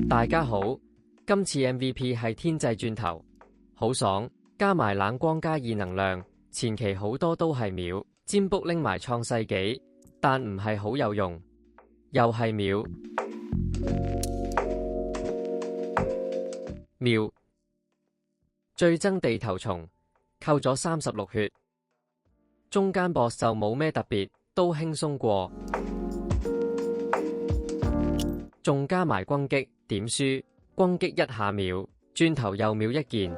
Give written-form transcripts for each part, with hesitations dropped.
大家好，今次 MVP 係天際轉頭，好爽，加埋冷光加2能量，前期好多都係秒，占卜拎埋創世紀，但唔係好有用，又係秒。妙，最憎地頭蟲，扣咗36血，中間 boss 就冇咩特別，都輕鬆過，仲加埋轟擊，點輸？轟擊1下秒，轉頭又秒1件，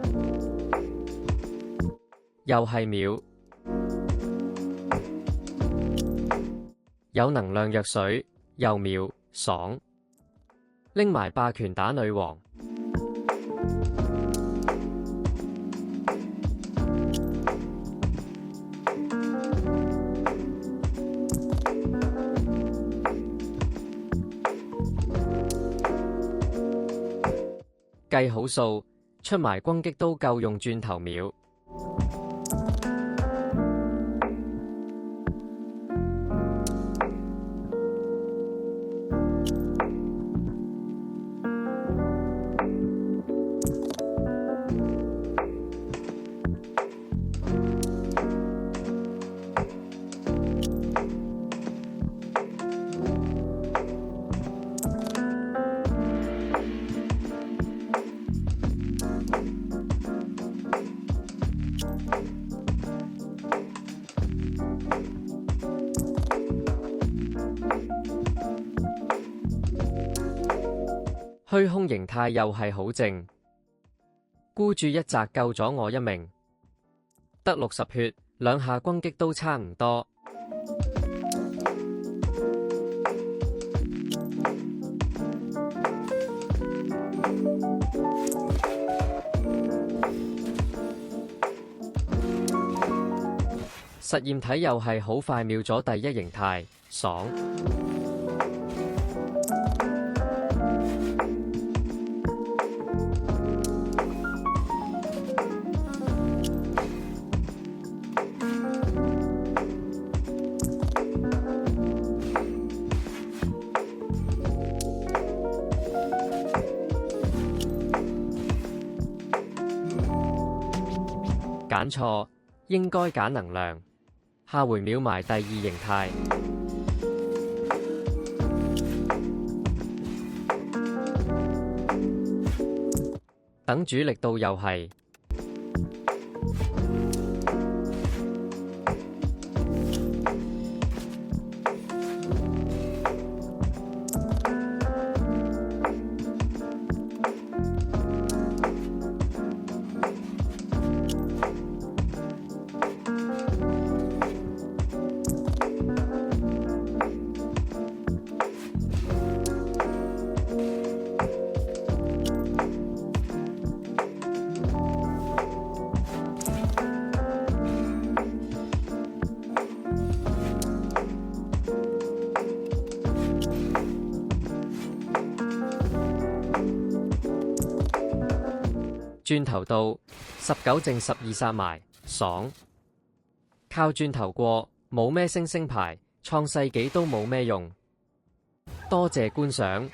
又係秒。有能量藥水，又秒，爽，拎埋霸權打女王。計好數，出埋轟擊都夠用轉頭秒。虛空形態又係好靜，孤注一擲救咗我一命，得60血，2下轟擊都差唔多。實驗體又係好快秒咗第1形態，爽。揀錯，應該揀能量，下回秒埋第2形態。等主力到又係。轉頭到19剩12殺埋，爽！靠轉頭過，冇咩星星牌，創世紀都冇咩用。多謝觀賞。